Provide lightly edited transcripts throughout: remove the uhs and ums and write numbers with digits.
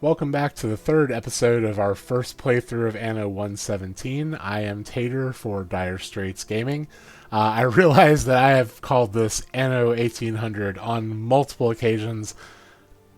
Welcome back to the third episode of our first playthrough of Anno 117. I am Tater for Dire Strats Gaming. I realize that I have called this Anno 1800 on multiple occasions.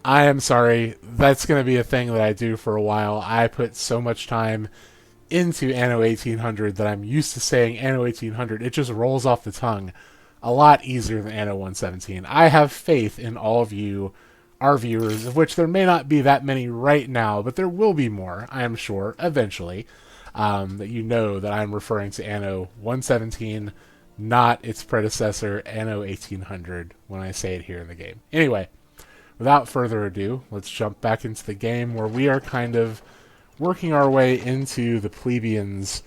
I am sorry, that's going to be a thing that I do for a while. I put so much time into Anno 1800 that I'm used to saying Anno 1800. It just rolls off the tongue a lot easier than Anno 117. I have faith in all of you, our viewers, of which there may not be that many right now, but there will be more, I am sure, eventually, that you know that I'm referring to Anno 117, not its predecessor, Anno 1800, when I say it here in the game. Anyway, without further ado, let's jump back into the game where we are kind of working our way into the Plebians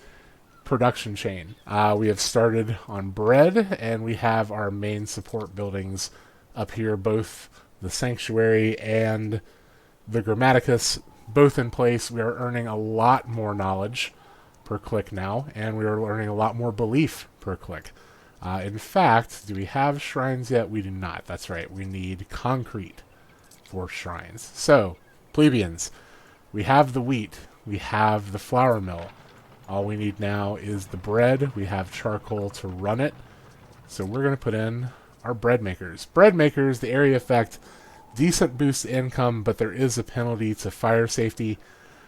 production chain. We have started on bread, and we have our main support buildings up here, both the Sanctuary and the Grammaticus, both in place. We are earning a lot more knowledge per click now, and we are earning a lot more belief per click. In fact, do we have shrines yet? We do not. That's right. We need concrete for shrines. So, plebeians, we have the wheat. We have the flour mill. All we need now is the bread. We have charcoal to run it. So we're going to put in our bread makers. Bread makers, the area effect, decent boost to income, but there is a penalty to fire safety.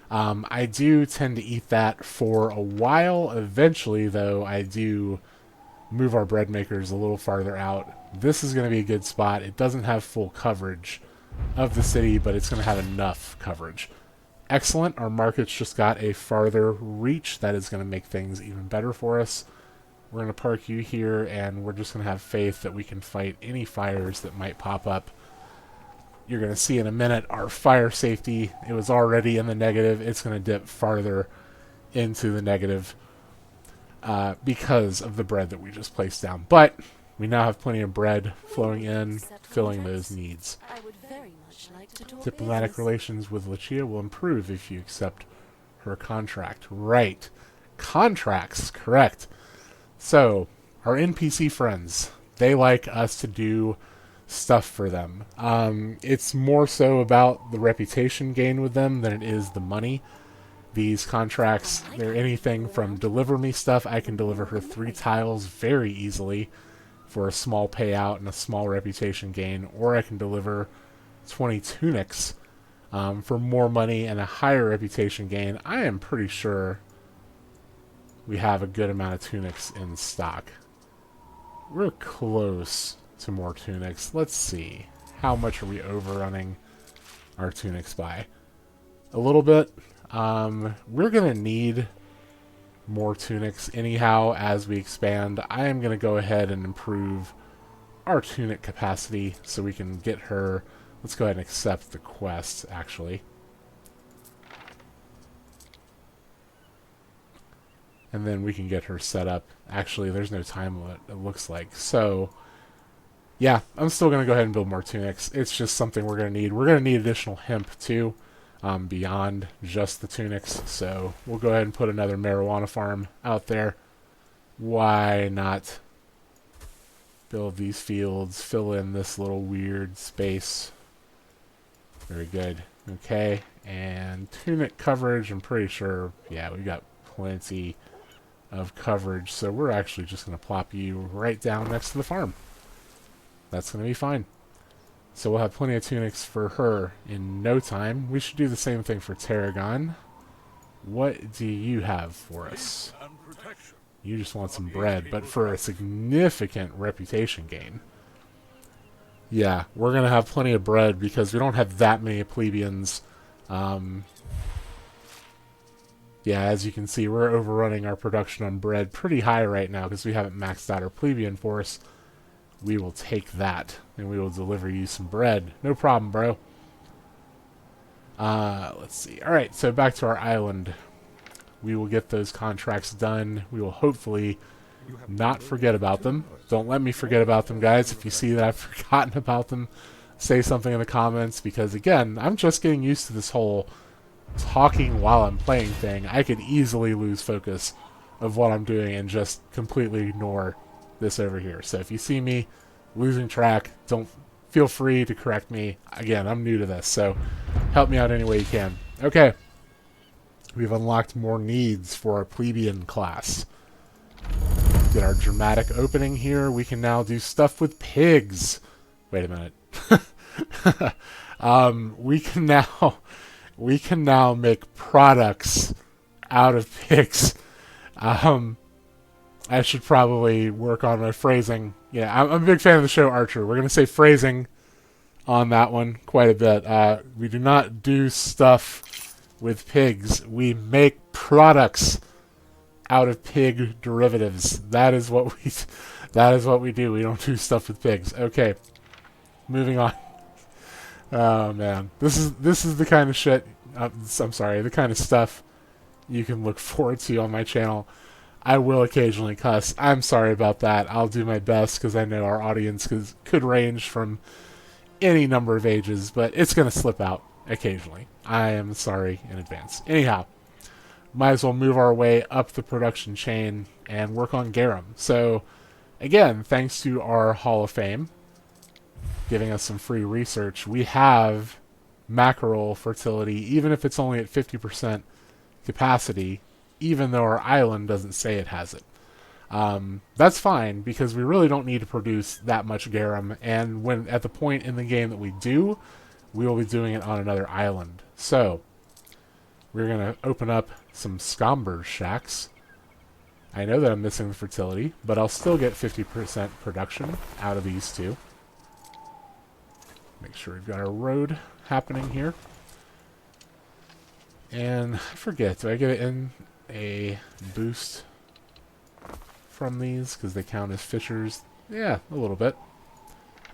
I do tend to eat that for a while. Eventually, though, I do move our bread makers a little farther out. This is going to be a good spot. It doesn't have full coverage of the city, but it's going to have enough coverage. Excellent. Our market's just got a farther reach. That is going to make things even better for us. We're going to park you here, and we're just going to have faith that we can fight any fires that might pop up. You're going to see in a minute our fire safety, it was already in the negative. It's going to dip farther into the negative because of the bread that we just placed down. But we now have plenty of bread flowing in, filling those needs. Diplomatic relations with Lucia will improve if you accept her contract. Right. Contracts, correct. So, our NPC friends, they like us to do stuff for them. It's more so about the reputation gain with them than it is the money. These contracts, they're anything from deliver me stuff. I can deliver her 3 tiles very easily for a small payout and a small reputation gain, or I can deliver 20 tunics for more money and a higher reputation gain. I am pretty sure we have a good amount of tunics in stock. We're close to more tunics. Let's see. How much are we overrunning our tunics by? A little bit. We're going to need more tunics anyhow as we expand. I am going to go ahead and improve our tunic capacity so we can get her. Let's go ahead and accept the quest, actually. And then we can get her set up. Actually, there's no time limit, it looks like. So, yeah, I'm still going to go ahead and build more tunics. It's just something we're going to need. We're going to need additional hemp, too, beyond just the tunics. So, we'll go ahead and put another marijuana farm out there. Why not build these fields, fill in this little weird space. Very good. Okay, and tunic coverage, I'm pretty sure, yeah, we got plenty of coverage, so we're actually just going to plop you right down next to the farm. That's going to be fine. So we'll have plenty of tunics for her in no time. We should do the same thing for Tarragon. What do you have for us? You just want some bread, but for a significant reputation gain. Yeah, we're going to have plenty of bread because we don't have that many plebeians. Yeah, as you can see, we're overrunning our production on bread pretty high right now because we haven't maxed out our plebeian force. We will take that, and we will deliver you some bread. No problem, bro. Let's see. Alright, so back to our island. We will get those contracts done. We will hopefully not forget about them. Don't let me forget about them, guys. If you see that I've forgotten about them, say something in the comments, because, again, I'm just getting used to this whole talking while I'm playing thing. I could easily lose focus of what I'm doing and just completely ignore this over here. So if you see me losing track, don't feel free to correct me. Again, I'm new to this, so Help me out any way you can. Okay. We've unlocked more needs for our plebeian class. Get our dramatic opening here. We can now do stuff with pigs. Wait a minute. we can now make products out of pigs. I should probably work on my phrasing. Yeah, I'm a big fan of the show Archer. We're going to say phrasing on that one quite a bit. We do not do stuff with pigs. We make products out of pig derivatives. That is what we do. We don't do stuff with pigs. Okay. Moving on. Oh man. This is the kind of shit I'm sorry, the kind of stuff you can look forward to on my channel. I will occasionally cuss. I'm sorry about that. I'll do my best because I know our audience could range from any number of ages, but it's going to slip out occasionally. I am sorry in advance. Anyhow, might as well move our way up the production chain and work on Garum. So, again, thanks to our Hall of Fame giving us some free research, we have mackerel fertility, even if it's only at 50% capacity, even though our island doesn't say it has it. That's fine, because we really don't need to produce that much garum, and when at the point in the game that we do, we will be doing it on another island. So, we're going to open up some Scomber shacks. I know that I'm missing the fertility, but I'll still get 50% production out of these two. Make sure we've got our road happening here. And I forget, do I get in a boost from these because they count as fishers? Yeah, a little bit.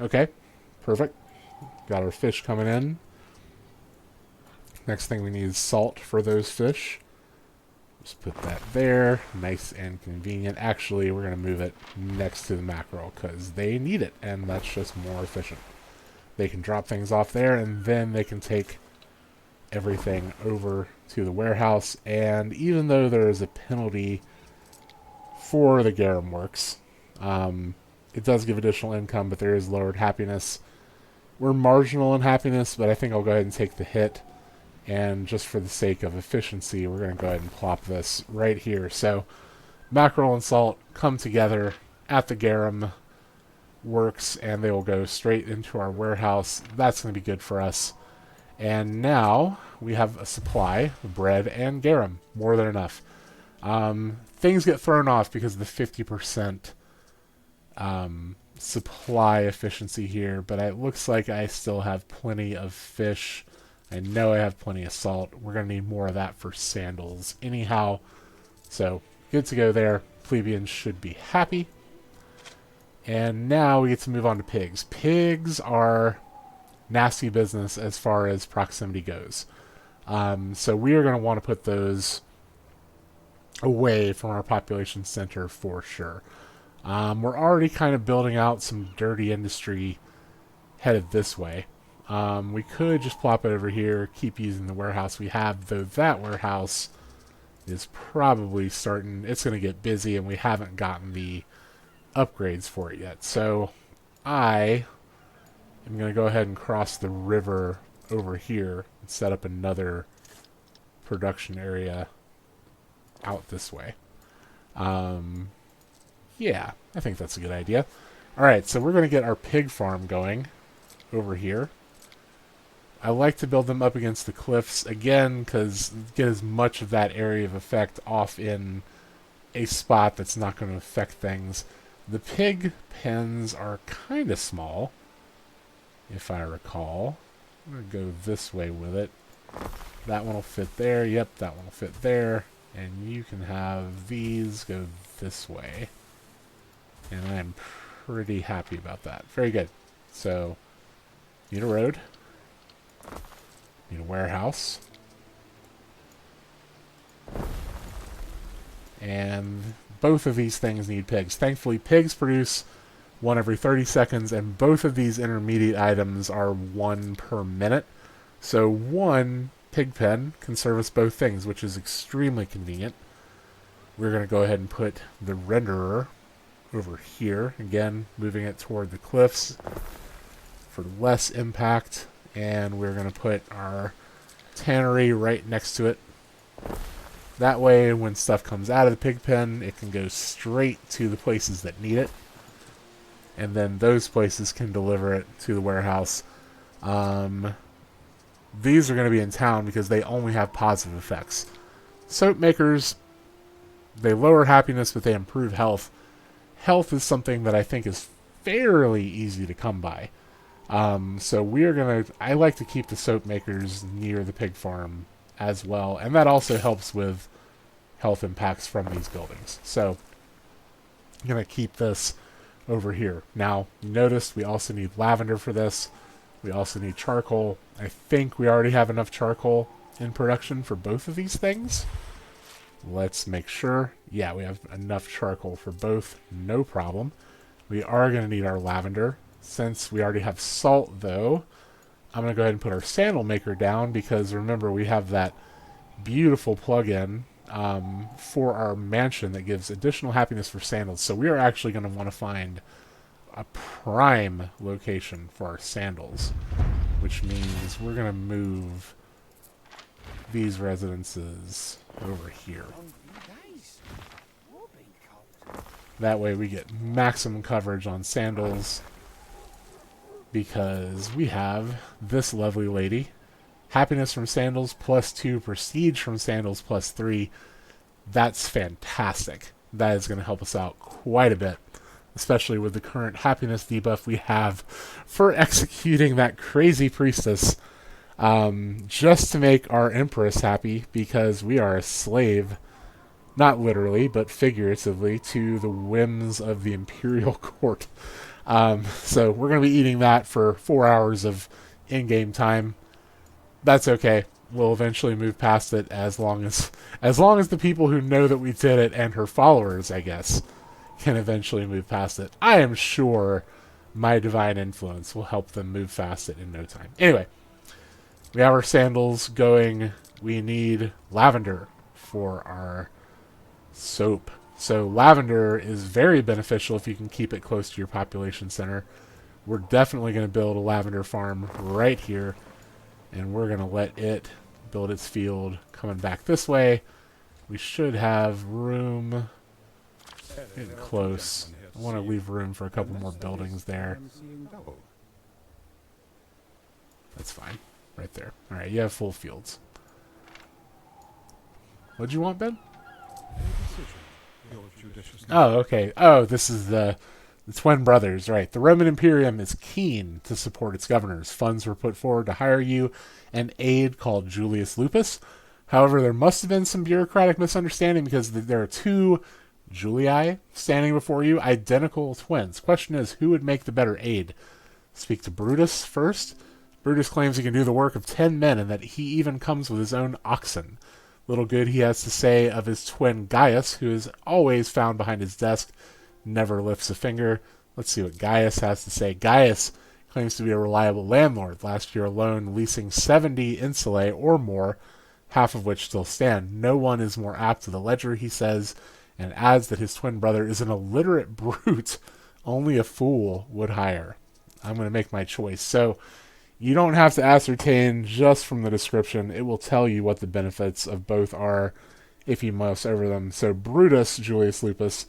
Okay, perfect. Got our fish coming in. Next thing we need is salt for those fish. Just put that there. Nice and convenient. Actually, we're going to move it next to the mackerel because they need it, and that's just more efficient. They can drop things off there, and then they can take everything over to the warehouse. And even though there is a penalty for the Garum works, it does give additional income, but there is lowered happiness. We're marginal in happiness, but I think I'll go ahead and take the hit. And just for the sake of efficiency, we're going to go ahead and plop this right here. So mackerel and salt come together at the Garum works, and they will go straight into our warehouse. That's going to be good for us. And now we have a supply of bread and garum. More than enough. Things get thrown off because of the 50% supply efficiency here, but it looks like I still have plenty of fish. I know I have plenty of salt. We're going to need more of that for Sandals anyhow. So, good to go there. Plebians should be happy. And now we get to move on to pigs. Pigs are nasty business as far as proximity goes. So we are going to want to put those away from our population center for sure. We're already kind of building out some dirty industry headed this way. We could just plop it over here, keep using the warehouse we have, though that warehouse is probably starting, it's going to get busy, and we haven't gotten the upgrades for it yet. So I am going to go ahead and cross the river over here and set up another production area out this way. Yeah, I think that's a good idea. Alright, so we're going to get our pig farm going over here. I like to build them up against the cliffs, again, because get as much of that area of effect off in a spot that's not going to affect things. The pig pens are kind of small, if I recall. I'm going to go this way with it. That one will fit there. Yep, that one will fit there. And you can have these go this way. And I'm pretty happy about that. Very good. So, need a road. Need a warehouse. And both of these things need pigs. Thankfully, pigs produce one every 30 seconds, and both of these intermediate items are one per minute. So one pig pen can service both things, which is extremely convenient. We're going to go ahead and put the renderer over here. Again, moving it toward the cliffs for less impact. And we're going to put our tannery right next to it. That way, when stuff comes out of the pig pen, it can go straight to the places that need it. And then those places can deliver it to the warehouse. These are going to be in town because they only have positive effects. Soap makers, they lower happiness, but they improve health. Health is something that I think is fairly easy to come by. So we're going to... I like to keep the soap makers near the pig farm as well. And that also helps with health impacts from these buildings. So I'm going to keep this over here. Now, you notice we also need lavender for this. We also need charcoal. I think we already have enough charcoal in production for both of these things. Let's make sure. Yeah, we have enough charcoal for both. No problem. We are going to need our lavender. Since we already have salt, though, I'm going to go ahead and put our sandal maker down because, remember, we have that beautiful plugin for our mansion that gives additional happiness for sandals. So we are actually going to want to find a prime location for our sandals, which means we're going to move these residences over here. That way we get maximum coverage on sandals because we have this lovely lady. Happiness from sandals +2, prestige from sandals +3. That's fantastic. That is going to help us out quite a bit, especially with the current happiness debuff we have for executing that crazy priestess, just to make our empress happy, because we are a slave, not literally, but figuratively, to the whims of the imperial court. So we're going to be eating that for 4 hours of in-game time. That's okay. We'll eventually move past it as long as the people who know that we did it and her followers, I guess, can eventually move past it. I am sure my divine influence will help them move past it in no time. Anyway, we have our sandals going. We need lavender for our soap. So lavender is very beneficial if you can keep it close to your population center. We're definitely going to build a lavender farm right here, and we're going to let it build its field coming back this way. We should have room. Getting close. I want to leave room for a couple more buildings there. That's fine. Right there. Alright, you have full fields. What'd you want, Ben? Oh, okay. Oh, this is the twin brothers, right. The Roman Imperium is keen to support its governors. Funds were put forward to hire you an aide called Julius Lupus. However, there must have been some bureaucratic misunderstanding because there are two Julii standing before you, identical twins. Question is, who would make the better aide? Speak to Brutus first. Brutus claims he can do the work of 10 men and that he even comes with his own oxen. Little good he has to say of his twin Gaius, who is always found behind his desk, never lifts a finger. Let's see what Gaius has to say. Gaius claims to be a reliable landlord, last year alone leasing 70 insulae or more, half of which still stand. No one is more apt to the ledger, he says, and adds that his twin brother is an illiterate brute only a fool would hire. I'm going to make my choice. So you don't have to ascertain just from the description. It will tell you what the benefits of both are if you mouse over them. So Brutus, Julius Lupus,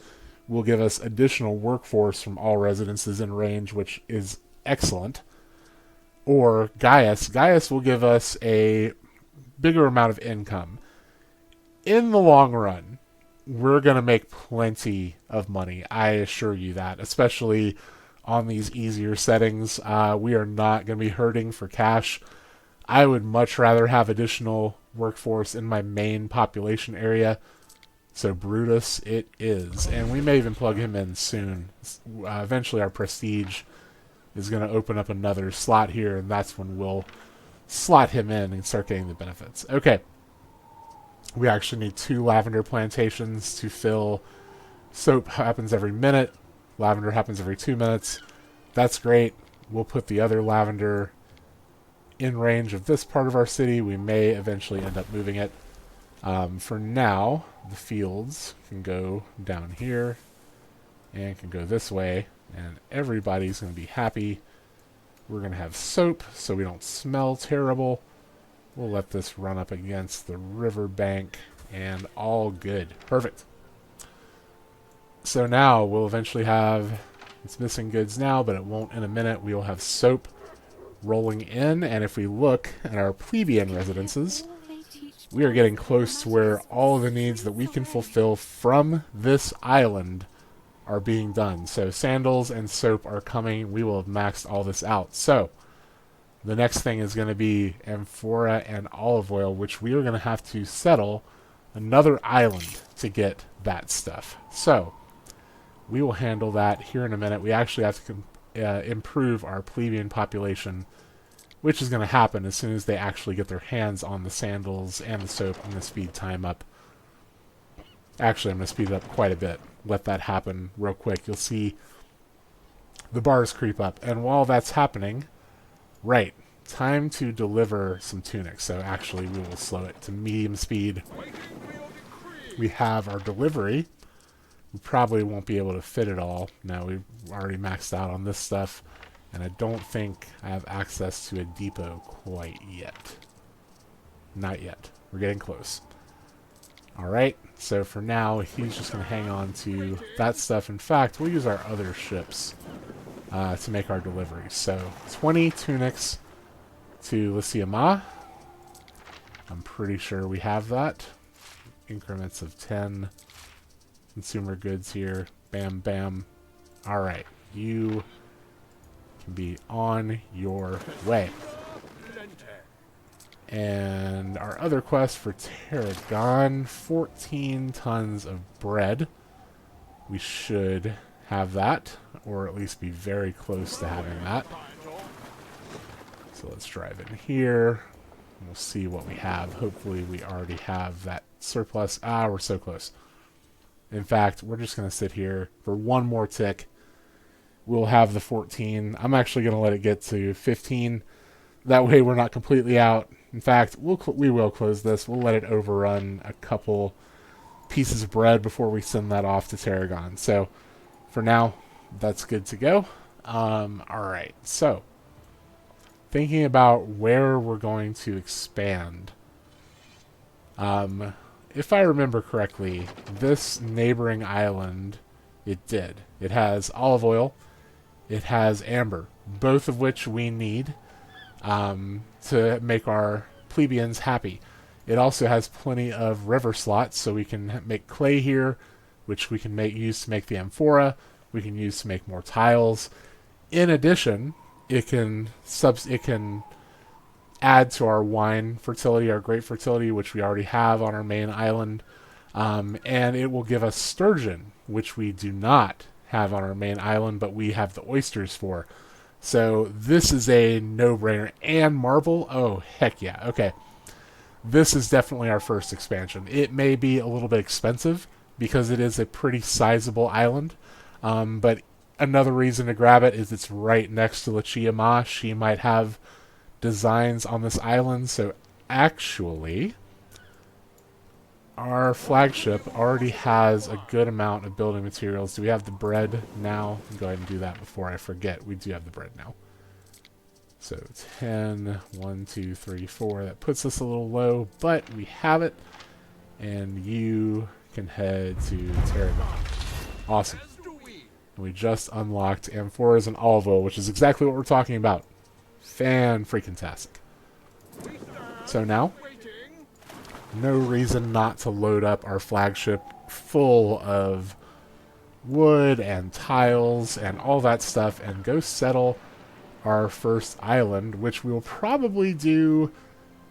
will give us additional workforce from all residences in range, which is excellent. Or Gaius. Gaius will give us a bigger amount of income. In the long run, we're going to make plenty of money. I assure you that, especially on these easier settings. We are not going to be hurting for cash. I would much rather have additional workforce in my main population area. So Brutus it is. And we may even plug him in soon. Eventually our prestige is going to open up another slot here, and that's when we'll slot him in and start getting the benefits. Okay. We actually need 2 lavender plantations to fill. Soap happens every minute. Lavender happens every 2 minutes. That's great. We'll put the other lavender in range of this part of our city. We may eventually end up moving it. For now, the fields can go down here and can go this way, and everybody's going to be happy. We're going to have soap so we don't smell terrible. We'll let this run up against the riverbank, and all good. Perfect. So now we'll eventually have, it's missing goods now, but it won't in a minute. We will have soap rolling in, and if we look at our plebeian residences, we are getting close to where all of the needs that we can fulfill from this island are being done. So sandals and soap are coming. We will have maxed all this out. So the next thing is going to be amphora and olive oil, which we are going to have to settle another island to get that stuff. So we will handle that here in a minute. We actually have to improve our plebeian population, which is going to happen as soon as they actually get their hands on the sandals and the soap. I'm going to speed time up. Actually, I'm going to speed it up quite a bit. Let that happen real quick. You'll see the bars creep up. And while that's happening, right, time to deliver some tunics. So actually, we will slow it to medium speed. We have our delivery. We probably won't be able to fit it all. No, we've already maxed out on this stuff. And I don't think I have access to a depot quite yet. Not yet. We're getting close. Alright, so for now, he's just going to hang on to that stuff. In fact, we'll use our other ships to make our deliveries. So, 20 tunics to Lysiama. I'm pretty sure we have that. Increments of 10 consumer goods here. Bam, bam. Alright, you can be on your way. And our other quest for Tarragon, 14 tons of bread. We should have that, or at least be very close to having that. So let's drive in here. We'll see what we have. Hopefully we already have that surplus. Ah, we're so close. In fact, we're just going to sit here for one more tick. We'll have the 14. I'm actually going to let it get to 15. That way we're not completely out. In fact, we will close this. We'll let it overrun a couple pieces of bread before we send that off to Tarragon. So, for now, that's good to go. Alright, so, thinking about where we're going to expand. If I remember correctly, this neighboring island, it did. It has olive oil. It has amber, both of which we need to make our plebeians happy. It also has plenty of river slots, so we can make clay here, which we can use to make the amphora. We can use to make more tiles. In addition, it can add to our wine fertility, our grape fertility, which we already have on our main island, and it will give us sturgeon, which we do not have on our main island, but we have the oysters for. So this is a no-brainer. And marble? Oh, heck yeah. Okay. This is definitely our first expansion. It may be a little bit expensive because it is a pretty sizable island. But another reason to grab it is it's right next to Lysiama. She might have designs on this island. So actually, our flagship already has a good amount of building materials. Do we have the bread now? I'll go ahead and do that before I forget. We do have the bread now. So 10, 1, 2, 3, 4. That puts us a little low, but we have it. And you can head to Tarragon. Awesome. And we just unlocked amphoras and olive oil, which is exactly what we're talking about. Fan-freaking-tastic. So now, no reason not to load up our flagship full of wood and tiles and all that stuff and go settle our first island, which we'll probably do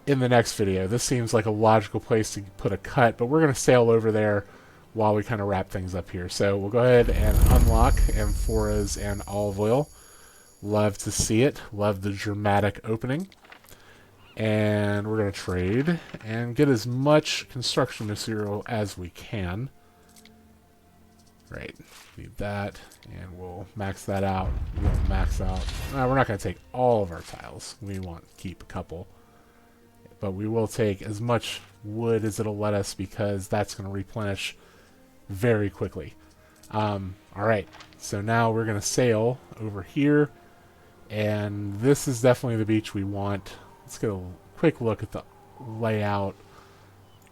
in the next video. This seems like a logical place to put a cut, but we're going to sail over there while we kind of wrap things up here. So we'll go ahead and unlock amphoras and olive oil. Love to see it. Love the dramatic opening. And we're going to trade and get as much construction material as we can. Right, need that, and we'll max that out. We'll max out. We're not going to take all of our tiles. We want to keep a couple. But we will take as much wood as it'll let us because that's going to replenish very quickly. Alright, so now we're going to sail over here. And this is definitely the beach we want. Let's get a quick look at the layout,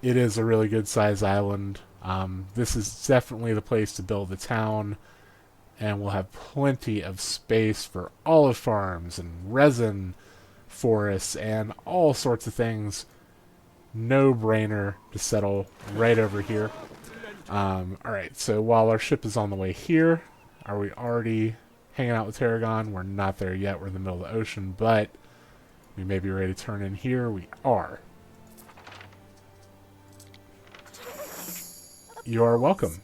it is a really good size island. This is definitely the place to build the town, and we'll have plenty of space for olive farms and resin forests and all sorts of things. No brainer to settle right over here. Alright, so while our ship is on the way here, are we already hanging out with Tarragon? We're not there yet. We're in the middle of the ocean, but we may be ready to turn in here. We are. You are welcome.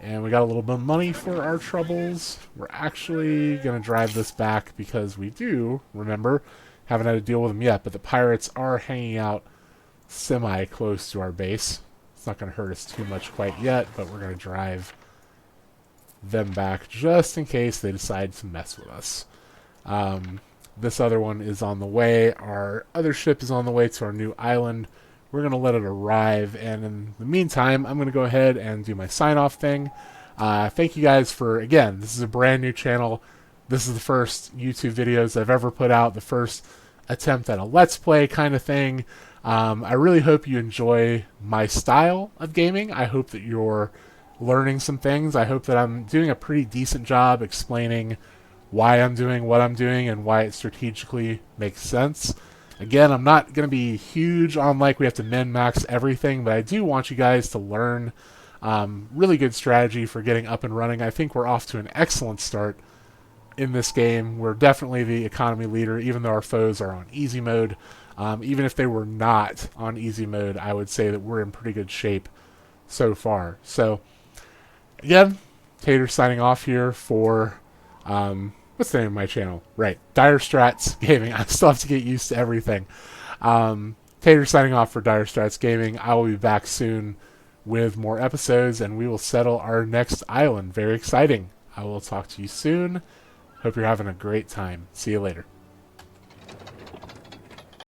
And we got a little bit of money for our troubles. We're actually going to drive this back because we do, remember, haven't had to deal with them yet, but the pirates are hanging out semi-close to our base. It's not going to hurt us too much quite yet, but we're going to drive them back just in case they decide to mess with us. This other one is on the way. Our other ship is on the way to our new island. We're going to let it arrive, and in the meantime, I'm going to go ahead and do my sign-off thing. Thank you guys for, again, this is a brand new channel. This is the first YouTube videos I've ever put out, the first attempt at a Let's Play kind of thing. I really hope you enjoy my style of gaming. I hope that you're learning some things. I hope that I'm doing a pretty decent job explaining why I'm doing what I'm doing and why it strategically makes sense. Again, I'm not going to be huge on like we have to min-max everything, but I do want you guys to learn really good strategy for getting up and running. I think we're off to an excellent start in this game. We're definitely the economy leader, even though our foes are on easy mode. Even if they were not on easy mode, I would say that we're in pretty good shape so far. So, again, Tater signing off here for, what's the name of my channel? Right, Dire Strats Gaming. I still have to get used to everything. Tater signing off for Dire Strats Gaming. I will be back soon with more episodes, and we will settle our next island. Very exciting. I will talk to you soon. Hope you're having a great time. See you later.